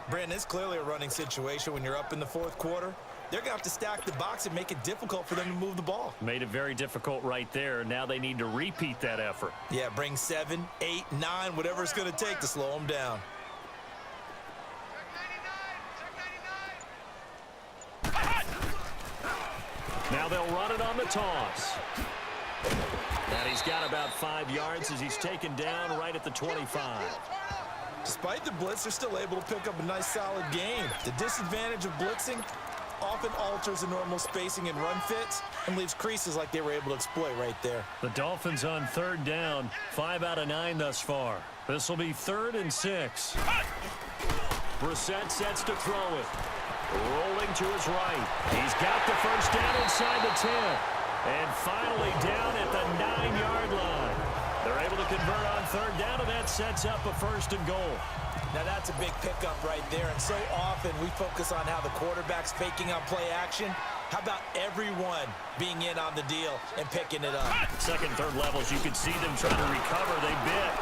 Brandon, it's clearly a running situation when you're up in the fourth quarter. They're going to have to stack the box and make it difficult for them to move the ball. Made it very difficult right there. Now they need to repeat that effort. Yeah, bring 7, 8, 9, whatever it's going to take to slow them down. Now they'll run it on the toss. And he's got about 5 yards as he's taken down right at the 25. Despite the blitz, they're still able to pick up a nice, solid gain. The disadvantage of blitzing often alters the normal spacing and run fits and leaves creases like they were able to exploit right there. The Dolphins on 3rd down, 5 out of 9 thus far. This will be 3rd and 6. Brissett sets to throw it. Rolling to his right. He's got the first down inside the 10. And finally down at the 9-yard line. They're able to convert on 3rd down, and that sets up a 1st and goal. Now that's a big pickup right there, and so often we focus on how the quarterback's faking on play action. How about everyone being in on the deal and picking it up? 2nd, 3rd levels, you could see them trying to recover. They bit.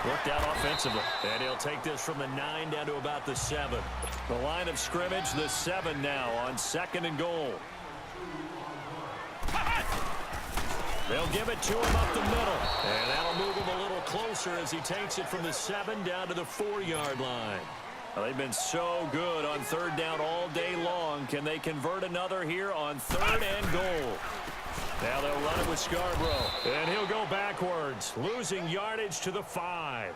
Worked out offensively. And he'll take this from the 9 down to about the 7. The line of scrimmage, the 7 now on 2nd and goal. They'll give it to him up the middle. And that'll move him a little closer as he takes it from the 7 down to the 4-yard line. Well, they've been so good on 3rd down all day long. Can they convert another here on 3rd and goal? Now they'll run it with Scarborough. And he'll go backwards, losing yardage to the 5.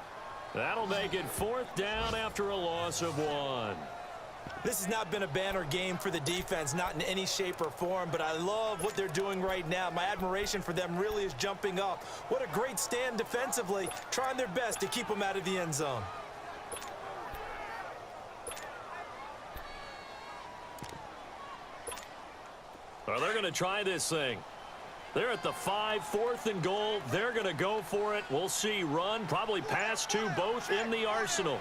That'll make it 4th down after a loss of 1. This has not been a banner game for the defense, not in any shape or form, but I love what they're doing right now. My admiration for them really is jumping up. What a great stand defensively, trying their best to keep them out of the end zone. Well, they're going to try this thing. They're at the 5, 4th and goal. They're going to go for it. We'll see. Run, probably pass to both in the arsenal.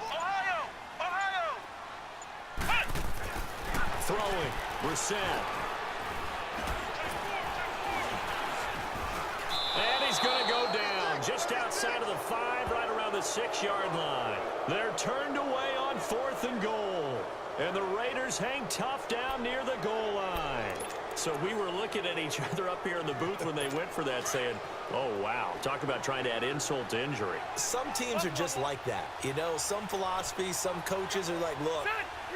Throwing, Brissett. And he's going to go down just outside of the 5, right around the 6-yard line. They're turned away on 4th and goal. And the Raiders hang tough down near the goal line. So we were looking at each other up here in the booth when they went for that saying, oh, wow, talk about trying to add insult to injury. Some teams are just like that. You know, some philosophies, some coaches are like, look,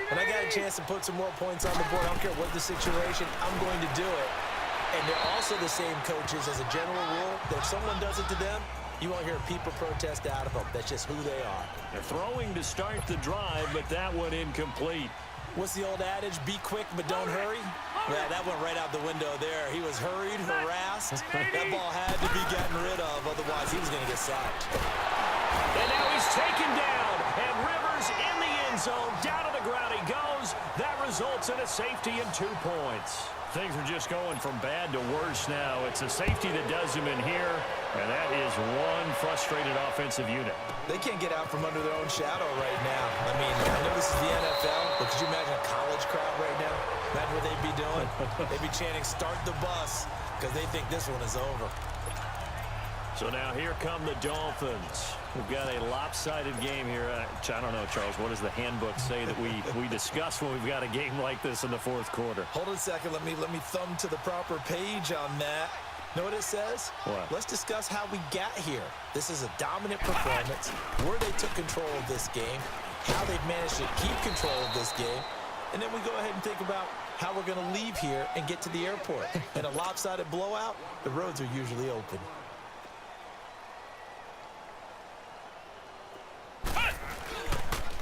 when I got a chance to put some more points on the board, I don't care what the situation, I'm going to do it. And they're also the same coaches as a general rule that if someone does it to them, you won't hear people protest out of them. That's just who they are. They're throwing to start the drive, but that one incomplete. What's the old adage? Be quick, but don't hurry. Yeah, that went right out the window there. He was hurried, harassed. That ball had to be gotten rid of, otherwise he was going to get sacked. And now he's taken down, and Rivers in the end zone. Down to the ground he goes. That results in a safety and 2 points. Things are just going from bad to worse now. It's a safety that does him in here, and that is one frustrated offensive unit. They can't get out from under their own shadow right now. I mean, I know this is the NFL, but could you imagine a college crowd right now? Imagine what they'd be doing. They'd be chanting, start the bus, because they think this one is over. So now here come the Dolphins. We've got a lopsided game here. I don't know, Charles, what does the handbook say that we discuss when we've got a game like this in the fourth quarter? Hold on a second. Let me thumb to the proper page on that. Know what it says? What? Let's discuss how we got here. This is a dominant performance, where they took control of this game, how they've managed to keep control of this game, and then we go ahead and think about how we're going to leave here and get to the airport. In a lopsided blowout, the roads are usually open.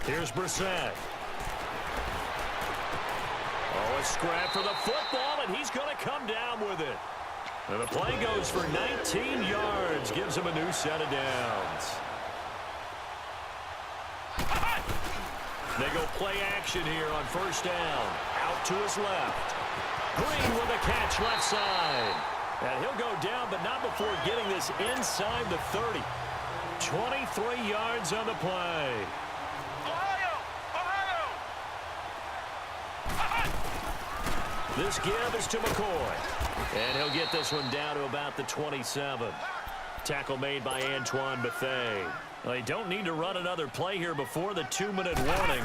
Here's Brissett. Oh, a scrap for the football, and he's going to come down with it. And the play goes for 19 yards, gives him a new set of downs. They go play action here on first down. Out to his left. Green with a catch left side. And he'll go down, but not before getting this inside the 30. 23 yards on the play. This give is to McCoy. And he'll get this one down to about the 27. Tackle made by Antoine Bethea. They don't need to run another play here before the 2-minute warning.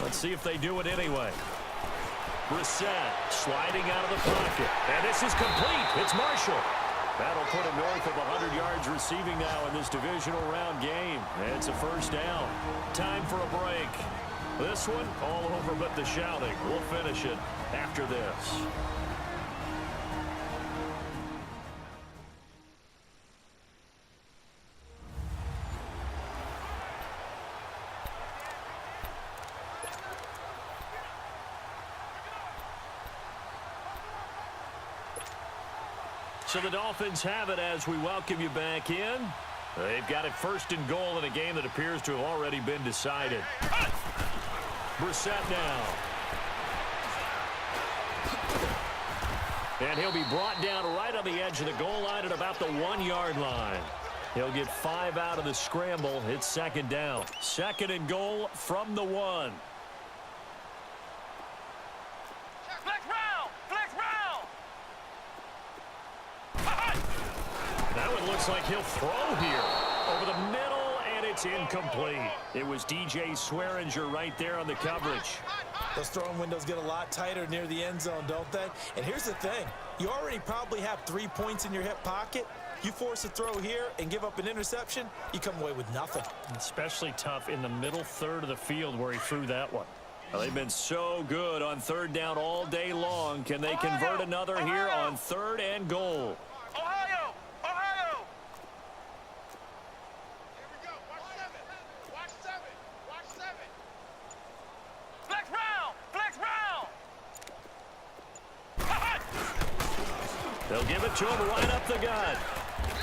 Let's see if they do it anyway. Brissett sliding out of the pocket. And this is complete. It's Marshall. That'll put him north of 100 yards receiving now in this divisional round game. And it's a first down. Time for a break. This one all over but the shouting. We'll finish it after this. So the Dolphins have it as we welcome you back in. They've got it first and goal in a game that appears to have already been decided. Brissett now. And he'll be brought down right on the edge of the goal line at about the 1-yard line. He'll get 5 out of the scramble. It's second down. Second and goal from the 1. That one looks like he'll throw here over the middle, and it's incomplete. It was DJ Swearinger right there on the coverage. Those throwing windows get a lot tighter near the end zone, don't they? And here's the thing. You already probably have 3 points in your hip pocket. You force a throw here and give up an interception, you come away with nothing. Especially tough in the middle third of the field where he threw that one. Well, they've been so good on third down all day long. Can they convert another here on third and goal? They'll give it to him right up the gut.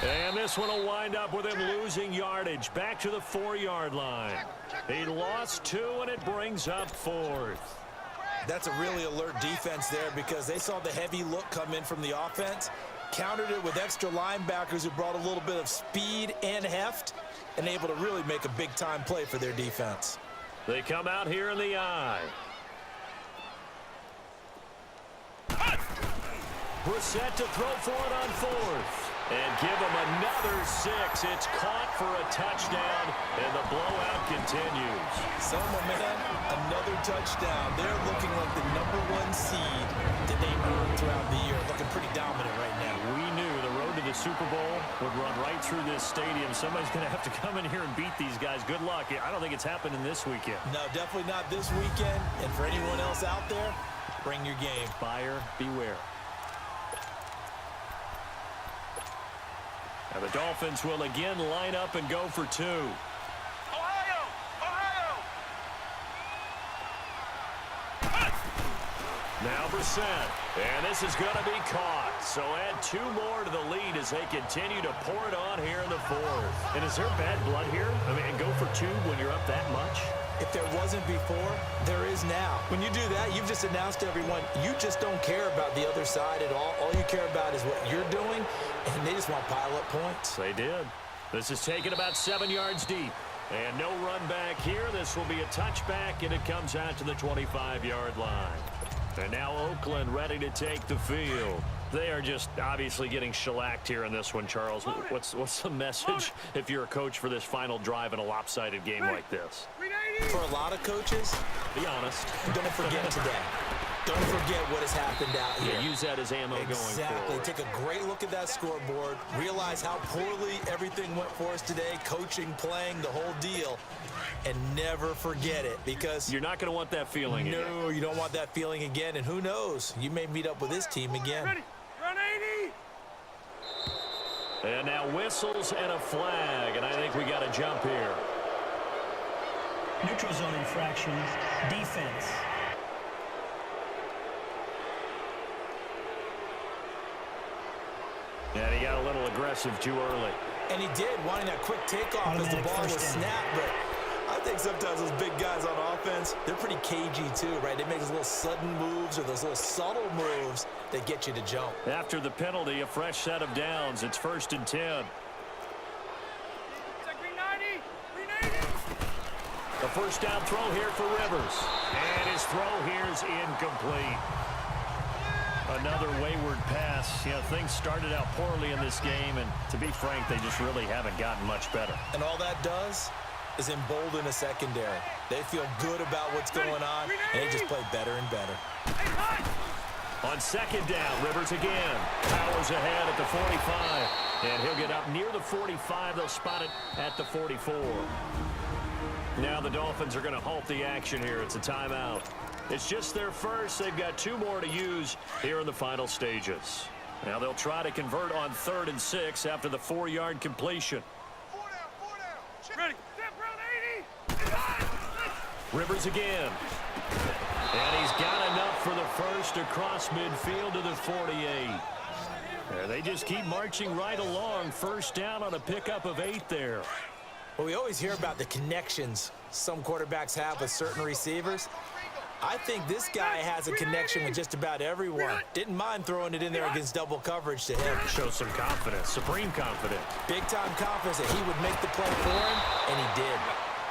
And this one will wind up with him losing yardage. Back to the 4-yard line. He lost 2, and it brings up 4th. That's a really alert defense there because they saw the heavy look come in from the offense, countered it with extra linebackers who brought a little bit of speed and heft, and able to really make a big-time play for their defense. They come out here in the eye. Brissett to throw for it on 4th. And give him another 6. It's caught for a touchdown, and the blowout continues. So, my man, another touchdown. They're looking like the #1 seed that they earned throughout the year. Super Bowl would run right through this stadium. Somebody's going to have to come in here and beat these guys. Good luck. I don't think it's happening this weekend. No, definitely not this weekend. And for anyone else out there, bring your game. Buyer beware. Now the Dolphins will again line up and go for two. Ohio! Now Brissett. And this is going to be caught. So add two more to the lead as they continue to pour it on here in the fourth. And is there bad blood here? I mean, go for two when you're up that much? If there wasn't before, there is now. When you do that, you've just announced to everyone, you just don't care about the other side at all. All you care about is what you're doing, and they just want to pile up points. They did. This is taken about 7 yards deep. And no run back here. This will be a touchback, and it comes out to the 25-yard line. And now Oakland ready to take the field. They are just obviously getting shellacked here in this one, Charles. What's the message if you're a coach for this final drive in a lopsided game like this? For a lot of coaches, Be honest. don't forget today. Don't forget what has happened out here. Yeah, use that as ammo going Exactly. forward. Take a great look at that scoreboard. Realize how poorly everything went for us today. Coaching, playing, the whole deal. And never forget it, because You're not going to want that feeling again. no, you don't want that feeling again. And who knows? You may meet up with this team again. Ready? Run 80! And now whistles and a flag, and I think we got a jump here. Neutral zone infraction, defense. And he got a little aggressive too early. And he did, wanting that quick takeoff as the Automatic ball was first down. snapped. But I think sometimes those big guys on offense, they're pretty cagey too, right? They make those little sudden moves or those little subtle moves that get you to jump. After the penalty, a fresh set of downs. It's 1st and 10. Check green 90! Green 80! The first down throw here for Rivers. And his throw here is incomplete. Another wayward pass. You know, things started out poorly in this game, and to be frank, they just really haven't gotten much better. And all that does is embolden a secondary. They feel good about what's going on, and they just play better and better. Hey, high! On 2nd down, Rivers again. Powers ahead at the 45. And he'll get up near the 45. They'll spot it at the 44. Now the Dolphins are going to halt the action here. It's a timeout. It's just their first. They've got 2 more to use here in the final stages. Now they'll try to convert on 3rd and 6 after the 4-yard completion. 4 down! Ready? Step round 80! High! Rivers again. And he's got enough for the first across midfield to the 48. There, they just keep marching right along. First down on a pickup of 8 there. Well, we always hear about the connections some quarterbacks have with certain receivers. I think this guy has a connection with just about everyone. Didn't mind throwing it in there against double coverage to him. Shows some confidence, supreme confidence. Big-time confidence that he would make the play for him, and he did.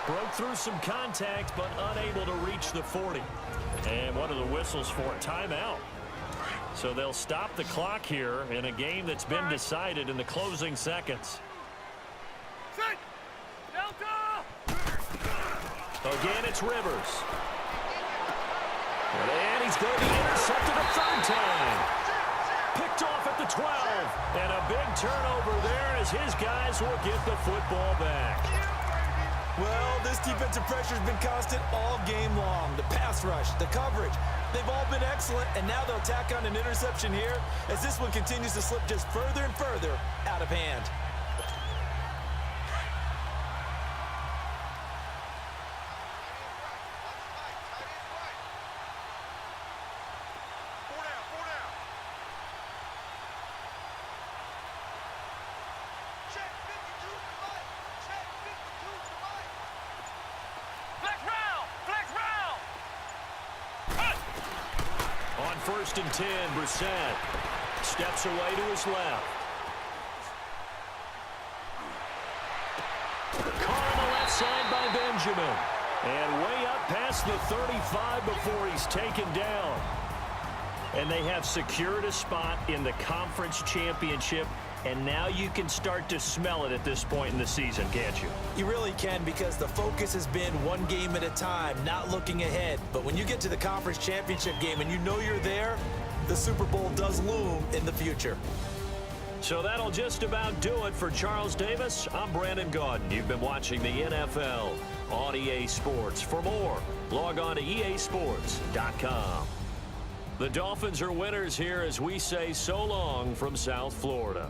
Broke through some contact, but unable to reach the 40. And one of the whistles for a timeout. So they'll stop the clock here in a game that's been decided in the closing seconds. Set! Delta! Again, it's Rivers. And he's going to be intercepted a 3rd time. Picked off at the 12. And a big turnover there as his guys will get the football back. Well, this defensive pressure has been constant all game long. The pass rush, the coverage, they've all been excellent, and now they'll tack on an interception here as this one continues to slip just further and further out of hand. On 1st and 10, Brissett steps away to his left. Caught on the left side by Benjamin. And way up past the 35 before he's taken down. And they have secured a spot in the conference championship. And now you can start to smell it at this point in the season, can't you? You really can, because the focus has been one game at a time, not looking ahead. But when you get to the conference championship game and you know you're there, the Super Bowl does loom in the future. So that'll just about do it for Charles Davis. I'm Brandon Gaudin. You've been watching the NFL on EA Sports. For more, log on to easports.com. The Dolphins are winners here as we say so long from South Florida.